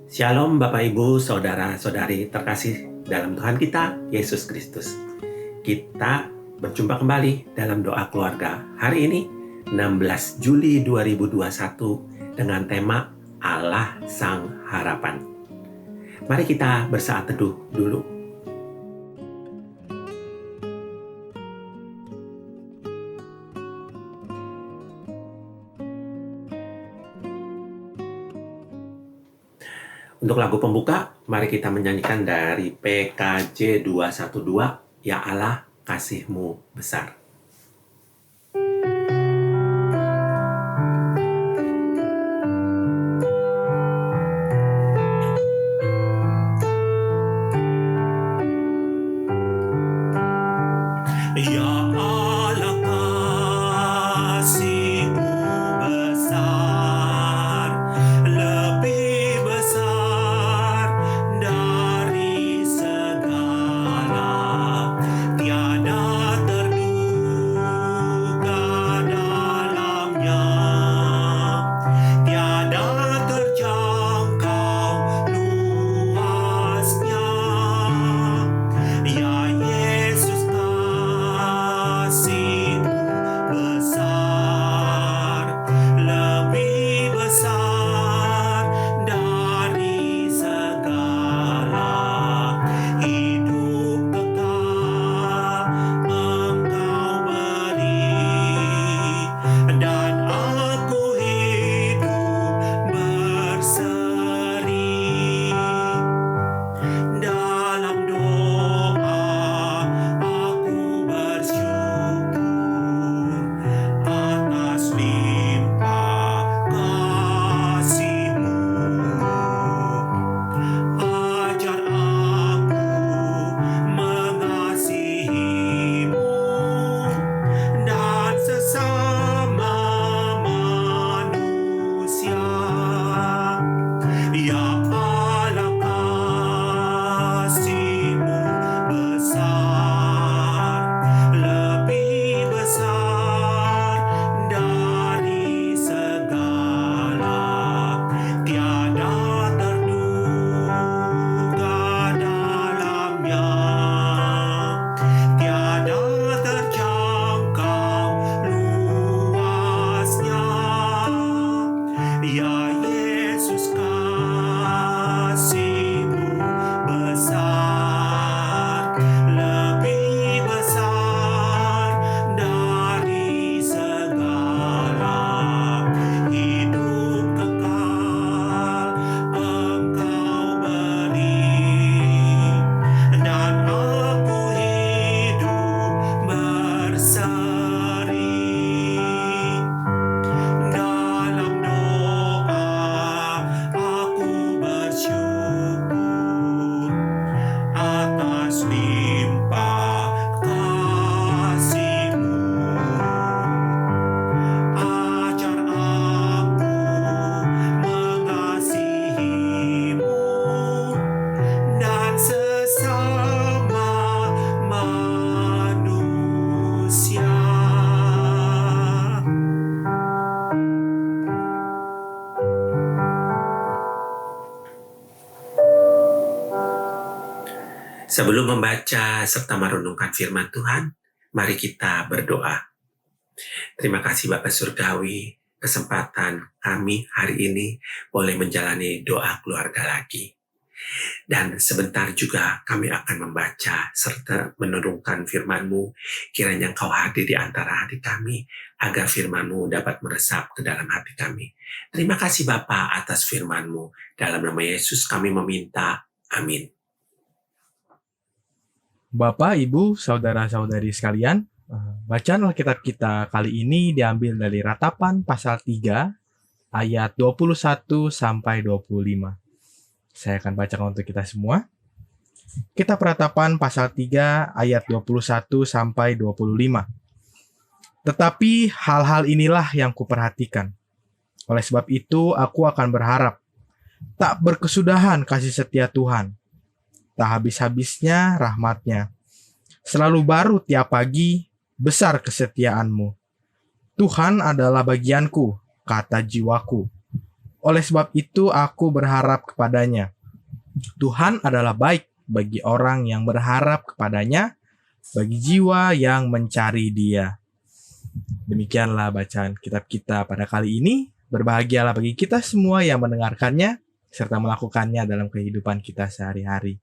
Shalom Bapak Ibu, Saudara-saudari terkasih dalam Tuhan kita, Yesus Kristus. Kita berjumpa kembali dalam doa keluarga hari ini, 16 Juli 2021 dengan tema Allah Sang Harapan. Mari kita bersaat teduh dulu. Untuk lagu pembuka, mari kita menyanyikan dari PKJ 212, Ya Allah, kasih-Mu besar. Ya Allah, kasih-Mu besar, lebih besar dari segala, tiada terduga dalamnya, tiada terjangkau luasnya. Ya Yesus, kasih-Mu besar, lebih besar dari segala, hidup kekal Engkau beri, dan aku hidup berseri. Dalam doa aku bersyukur atas limpah kasih-Mu. Ajar aku mengasihi-Mu dan sesama manusia. Ya Allah, kasih-Mu besar, lebih besar dari segala, tiada terduga dalamnya, tiada terjangkau luasnya. Ya Yesus, kasih-Mu besar, lebih besar dari segala, hidup kekal Engkau beri, dan aku hidup berseri. Dalam doa aku bersyukur atas limpah kasih-Mu. Ajar aku mengasihi-Mu dan sesama manusia. Sebelum membaca serta merenungkan firman Tuhan, mari kita berdoa. Terima kasih Bapak Surgawi, kesempatan kami hari ini boleh menjalani doa keluarga lagi. Dan sebentar juga kami akan membaca serta merenungkan firman-Mu. Kiranya Engkau hadir di antara hati kami, agar firman-Mu dapat meresap ke dalam hati kami. Terima kasih Bapa atas firman-Mu. Dalam nama Yesus kami meminta. Amin. Bapak, Ibu, Saudara-saudari sekalian, bacaan Alkitab kita kali ini diambil dari Ratapan pasal 3 ayat 21 sampai 25. Saya akan bacakan untuk kita semua. Kitab Ratapan pasal 3 ayat 21 sampai 25. Tetapi hal-hal inilah yang kuperhatikan. Oleh sebab itu aku akan berharap. Tak berkesudahan kasih setia Tuhan. Tak habis-habisnya rahmat-Nya. Selalu baru tiap pagi, besar kesetiaan-Mu. Tuhan adalah bagianku, kata jiwaku. Oleh sebab itu aku berharap kepadanya. Tuhan adalah baik bagi orang yang berharap kepadanya, bagi jiwa yang mencari Dia. Demikianlah bacaan kitab kita pada kali ini. Berbahagialah bagi kita semua yang mendengarkannya, serta melakukannya dalam kehidupan kita sehari-hari.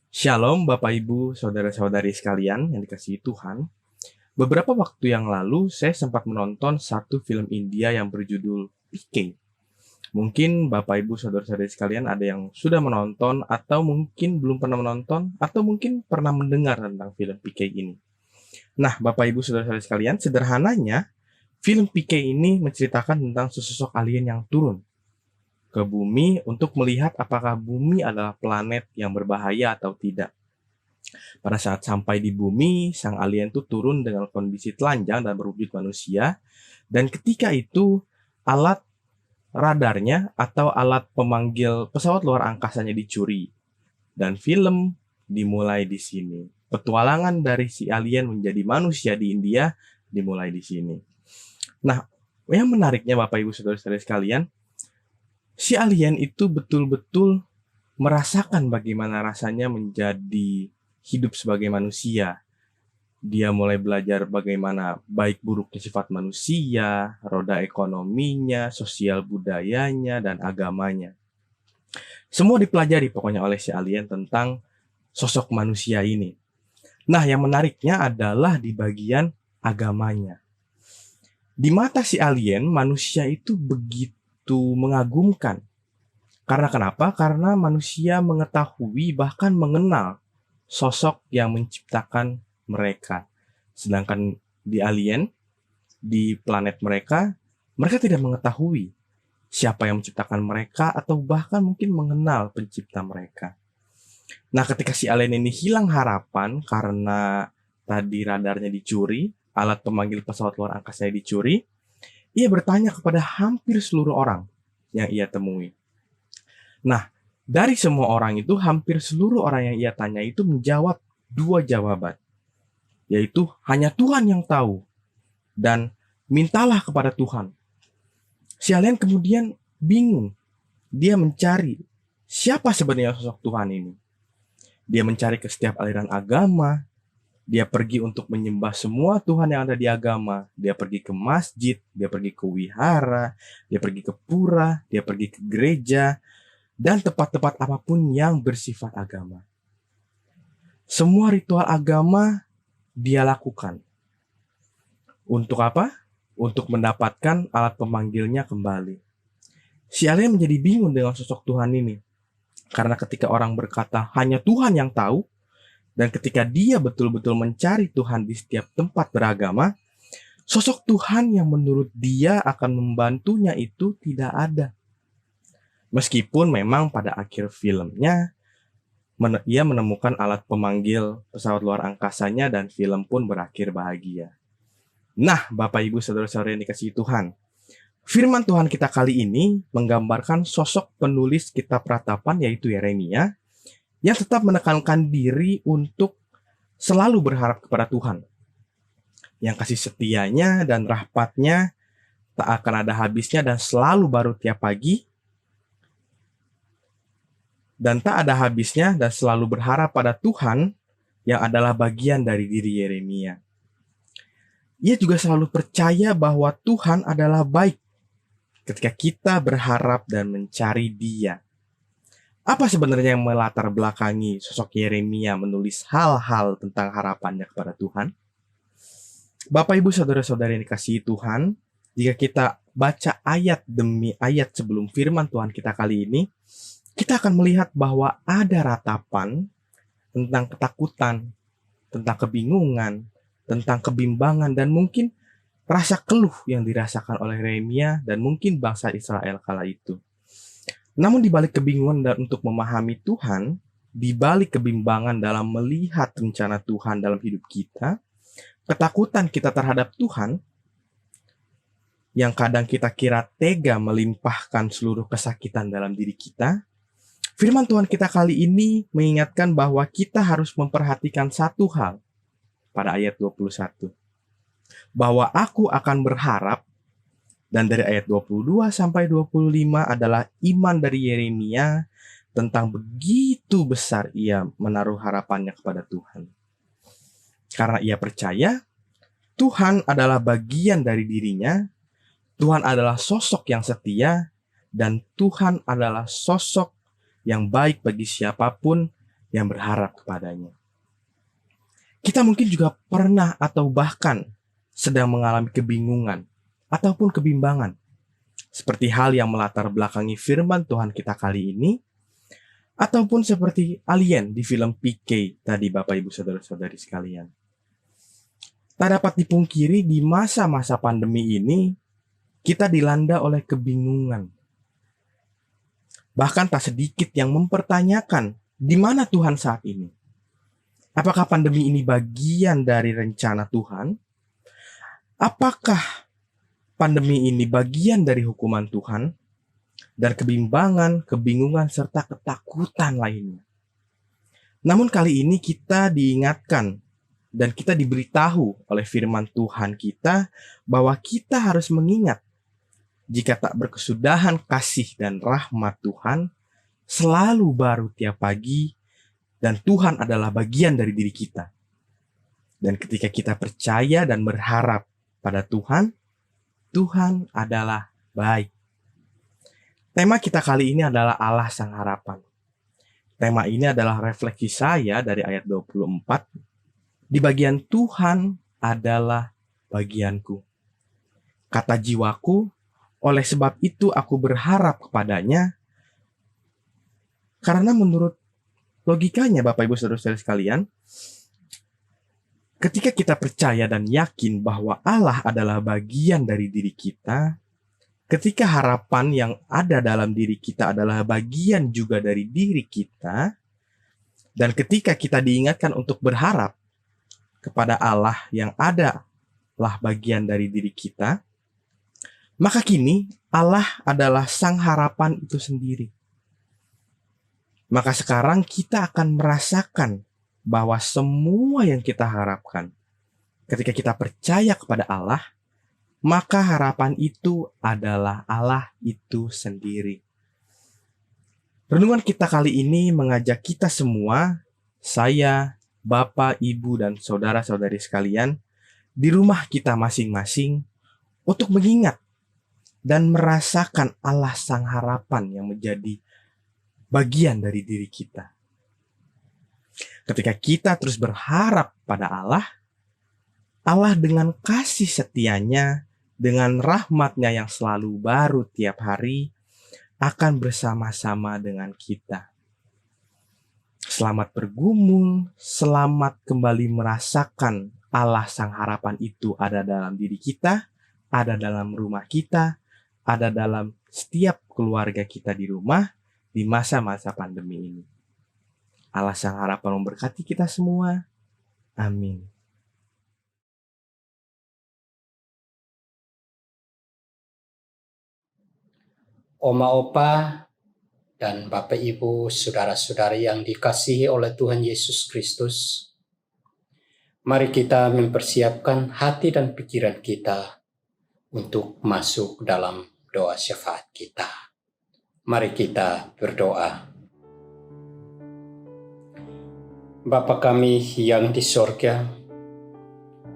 Shalom Bapak Ibu, Saudara-saudari sekalian yang dikasihi Tuhan. Beberapa waktu yang lalu saya sempat menonton satu film India yang berjudul PK. Mungkin Bapak Ibu Saudara-saudari sekalian ada yang sudah menonton, atau mungkin belum pernah menonton, atau mungkin pernah mendengar tentang film PK ini. Nah, Bapak Ibu Saudara-saudari sekalian, sederhananya film PK ini menceritakan tentang sesosok alien yang turun ke bumi untuk melihat apakah bumi adalah planet yang berbahaya atau tidak. Pada saat sampai di bumi, sang alien itu turun dengan kondisi telanjang dan berwujud manusia, dan ketika itu alat radarnya atau alat pemanggil pesawat luar angkasanya dicuri. Dan film dimulai di sini. Petualangan dari si alien menjadi manusia di India dimulai di sini. Nah, yang menariknya Bapak Ibu Saudara-saudari sekalian, si alien itu betul-betul merasakan bagaimana rasanya menjadi hidup sebagai manusia. Dia mulai belajar bagaimana baik buruknya sifat manusia, roda ekonominya, sosial budayanya, dan agamanya. Semua dipelajari pokoknya oleh si alien tentang sosok manusia ini. Nah, yang menariknya adalah di bagian agamanya. Di mata si alien, manusia itu begitu mengagumkan. Karena kenapa? Karena manusia mengetahui bahkan mengenal sosok yang menciptakan mereka. Sedangkan di alien, di planet mereka tidak mengetahui siapa yang menciptakan mereka atau bahkan mungkin mengenal pencipta mereka. Nah, ketika si alien ini hilang harapan karena tadi radarnya dicuri, alat pemanggil pesawat luar angkasa dicuri, ia bertanya kepada hampir seluruh orang yang ia temui. Nah, dari semua orang itu, hampir seluruh orang yang ia tanya itu menjawab dua jawaban. Yaitu hanya Tuhan yang tahu dan mintalah kepada Tuhan. Si alien kemudian bingung. Dia mencari siapa sebenarnya sosok Tuhan ini. Dia mencari ke setiap aliran agama. Dia pergi untuk menyembah semua Tuhan yang ada di agama. Dia pergi ke masjid, dia pergi ke wihara, dia pergi ke pura, dia pergi ke gereja, dan tempat-tempat apapun yang bersifat agama. Semua ritual agama dia lakukan. Untuk apa? Untuk mendapatkan alat pemanggilnya kembali. Si alien menjadi bingung dengan sosok Tuhan ini. Karena ketika orang berkata hanya Tuhan yang tahu, dan ketika dia betul-betul mencari Tuhan di setiap tempat beragama, sosok Tuhan yang menurut dia akan membantunya itu tidak ada. Meskipun memang pada akhir filmnya, ia menemukan alat pemanggil pesawat luar angkasanya dan film pun berakhir bahagia. Nah, Bapak Ibu Saudara-saudari yang dikasihi Tuhan, firman Tuhan kita kali ini menggambarkan sosok penulis kitab Ratapan yaitu Yeremia yang tetap menekankan diri untuk selalu berharap kepada Tuhan. Yang kasih setianya dan rahmatnya tak akan ada habisnya dan selalu baru tiap pagi. Dan tak ada habisnya dan selalu berharap pada Tuhan yang adalah bagian dari diri Yeremia. Ia juga selalu percaya bahwa Tuhan adalah baik ketika kita berharap dan mencari Dia. Apa sebenarnya yang melatar belakangi sosok Yeremia menulis hal-hal tentang harapannya kepada Tuhan? Bapak Ibu Saudara-saudari yang dikasihi Tuhan, jika kita baca ayat demi ayat sebelum firman Tuhan kita kali ini, kita akan melihat bahwa ada ratapan tentang ketakutan, tentang kebingungan, tentang kebimbangan, dan mungkin rasa keluh yang dirasakan oleh Yeremia dan mungkin bangsa Israel kala itu. Namun di balik kebingungan dan untuk memahami Tuhan, di balik kebimbangan dalam melihat rencana Tuhan dalam hidup kita, ketakutan kita terhadap Tuhan, yang kadang kita kira tega melimpahkan seluruh kesakitan dalam diri kita, firman Tuhan kita kali ini mengingatkan bahwa kita harus memperhatikan satu hal pada ayat 21. Bahwa aku akan berharap Dan dari ayat 22 sampai 25 adalah iman dari Yeremia tentang begitu besar ia menaruh harapannya kepada Tuhan. Karena ia percaya Tuhan adalah bagian dari dirinya, Tuhan adalah sosok yang setia, dan Tuhan adalah sosok yang baik bagi siapapun yang berharap kepadanya. Kita mungkin juga pernah atau bahkan sedang mengalami kebingungan ataupun kebimbangan, seperti hal yang melatar belakangi firman Tuhan kita kali ini, ataupun seperti alien di film PK tadi, Bapak Ibu Saudara-saudari sekalian. Tak dapat dipungkiri di masa-masa pandemi ini, kita dilanda oleh kebingungan. Bahkan tak sedikit yang mempertanyakan, di mana Tuhan saat ini? Apakah pandemi ini bagian dari rencana Tuhan? Apakah pandemi ini bagian dari hukuman Tuhan? Dan kebimbangan, kebingungan, serta ketakutan lainnya. Namun kali ini kita diingatkan dan kita diberitahu oleh firman Tuhan kita bahwa kita harus mengingat jika tak berkesudahan kasih dan rahmat Tuhan selalu baru tiap pagi, dan Tuhan adalah bagian dari diri kita. Dan ketika kita percaya dan berharap pada Tuhan, Tuhan adalah baik. Tema kita kali ini adalah Allah Sang Harapan. Tema ini adalah refleksi saya dari ayat 24. Di bagian Tuhan adalah bagianku. Kata jiwaku, oleh sebab itu aku berharap kepadanya. Karena menurut logikanya, Bapak Ibu Saudara-saudari sekalian, ketika kita percaya dan yakin bahwa Allah adalah bagian dari diri kita, ketika harapan yang ada dalam diri kita adalah bagian juga dari diri kita, dan ketika kita diingatkan untuk berharap kepada Allah yang adalah bagian dari diri kita, maka kini Allah adalah Sang Harapan itu sendiri. Maka sekarang kita akan merasakan bahwa semua yang kita harapkan, ketika kita percaya kepada Allah, maka harapan itu adalah Allah itu sendiri. Renungan kita kali ini mengajak kita semua, saya, Bapak, Ibu, dan saudara-saudari sekalian, di rumah kita masing-masing, untuk mengingat dan merasakan Allah Sang Harapan yang menjadi bagian dari diri kita. Ketika kita terus berharap pada Allah, Allah dengan kasih setianya, dengan rahmatnya yang selalu baru tiap hari, akan bersama-sama dengan kita. Selamat bergumul, selamat kembali merasakan Allah Sang Harapan itu ada dalam diri kita, ada dalam rumah kita, ada dalam setiap keluarga kita di rumah, di masa-masa pandemi ini. Allah Sang Harapan memberkati kita semua. Amin. Oma Opa dan Bapak Ibu Saudara-saudari yang dikasihi oleh Tuhan Yesus Kristus, mari kita mempersiapkan hati dan pikiran kita untuk masuk dalam doa syafaat kita. Mari kita berdoa. Bapa kami yang di sorga,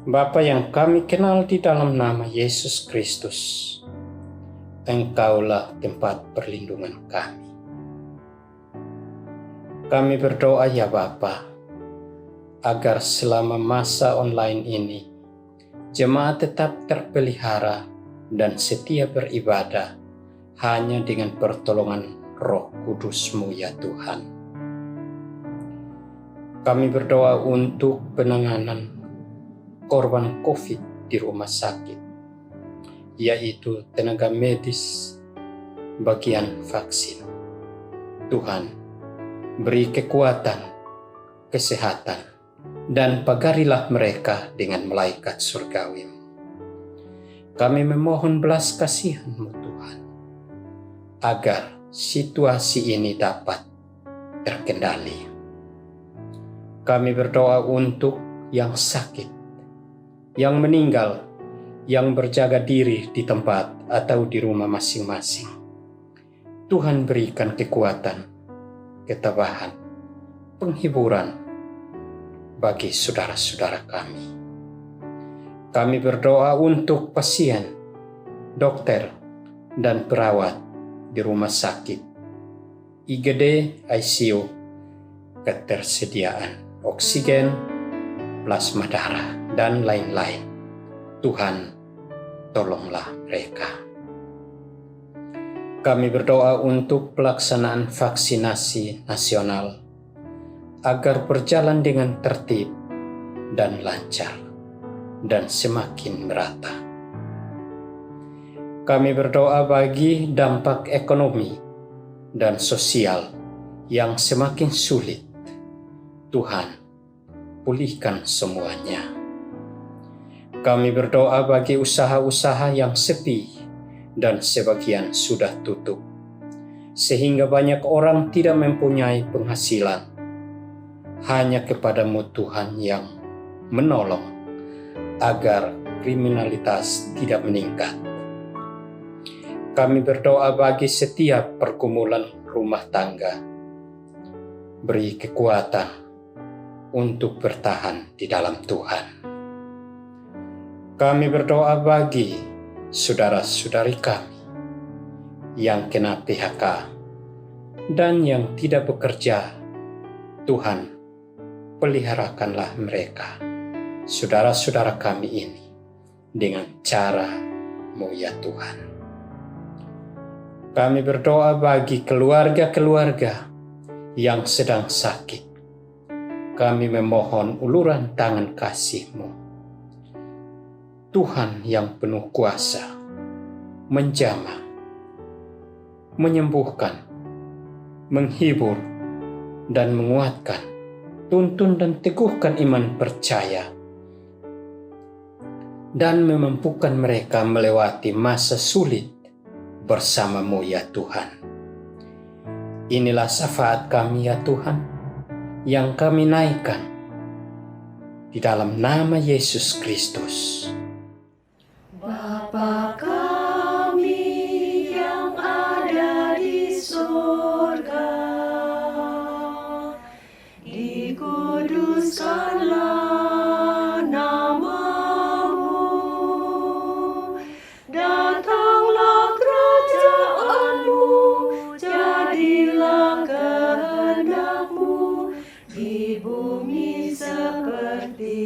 Bapa yang kami kenal di dalam nama Yesus Kristus, Engkaulah tempat perlindungan kami. Kami berdoa ya Bapa, agar selama masa online ini, jemaat tetap terpelihara dan setia beribadah hanya dengan pertolongan Roh Kudus-Mu ya Tuhan. Kami berdoa untuk penanganan korban COVID di rumah sakit, yaitu tenaga medis bagian vaksin. Tuhan, beri kekuatan, kesehatan, dan pagarilah mereka dengan malaikat surgawi. Kami memohon belas kasihan-Mu Tuhan, agar situasi ini dapat terkendali. Kami berdoa untuk yang sakit, yang meninggal, yang berjaga diri di tempat atau di rumah masing-masing. Tuhan berikan kekuatan, ketabahan, penghiburan bagi saudara-saudara kami. Kami berdoa untuk pasien, dokter, dan perawat di rumah sakit, IGD, ICU, ketersediaan oksigen, plasma darah, dan lain-lain. Tuhan, tolonglah mereka. Kami berdoa untuk pelaksanaan vaksinasi nasional agar berjalan dengan tertib dan lancar dan semakin merata. Kami berdoa bagi dampak ekonomi dan sosial yang semakin sulit. Tuhan, pulihkan semuanya. Kami berdoa bagi usaha-usaha yang sepi dan sebagian sudah tutup, sehingga banyak orang tidak mempunyai penghasilan. Hanya kepadamu Tuhan yang menolong agar kriminalitas tidak meningkat. Kami berdoa bagi setiap pergumulan rumah tangga. Beri kekuatan untuk bertahan di dalam Tuhan. Kami berdoa bagi saudara-saudari kami yang kena PHK dan yang tidak bekerja. Tuhan, peliharakanlah mereka, saudara-saudara kami ini, dengan cara-Mu ya Tuhan. Kami berdoa bagi keluarga-keluarga yang sedang sakit. Kami memohon uluran tangan kasih-Mu. Tuhan yang penuh kuasa, menjamah, menyembuhkan, menghibur, dan menguatkan, tuntun dan teguhkan iman percaya, dan memampukan mereka melewati masa sulit bersama-Mu ya Tuhan. Inilah syafaat kami ya Tuhan, yang kami naikkan di dalam nama Yesus Kristus. Bapa kami yang ada di surga, dikuduskanlah nama-Mu, datanglah kerajaan-Mu, jadilah kehendak-Mu di bumi seperti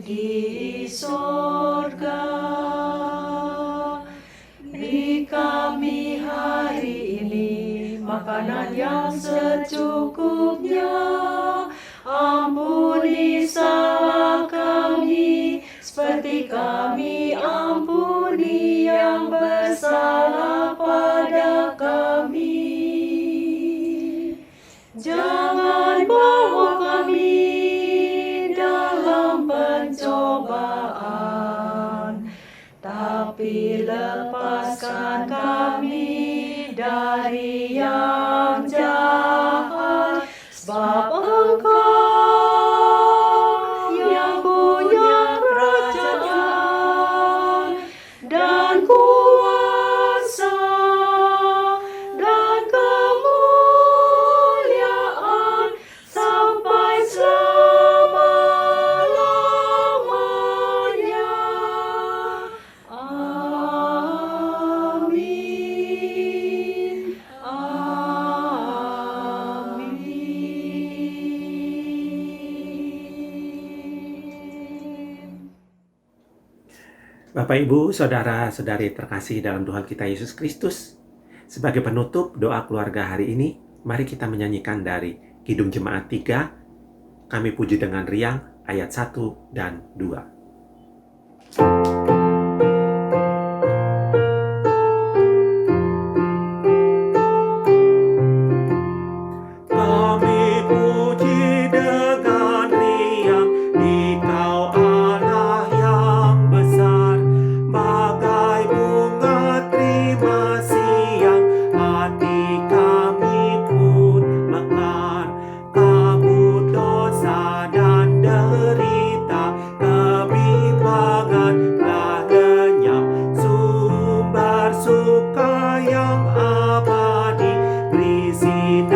di surga. Kami hari ini makanan yang secukupnya, ampuni salah kami seperti kami ampuni yang bersalah pada kami. Jangan bawa kami dalam pencobaan, tapi lepaskan kami dari yang jahat, sebab Engkau yang punya kerajaan dan kuasa dan kemuliaan sampai selama-lamanya. Amin. Amin. Bapak, Ibu, Saudara-saudari terkasih dalam Tuhan kita Yesus Kristus, sebagai penutup doa keluarga hari ini, mari kita menyanyikan dari Kidung Jemaat 3, Kami Puji Dengan Riang, ayat 1 dan 2. Kami puji dengan riang, Dikau Allah yang besar, bagai bunga terima siang, hati kami pun mekar. Kabut dosa dan derita, kebimbangan sinar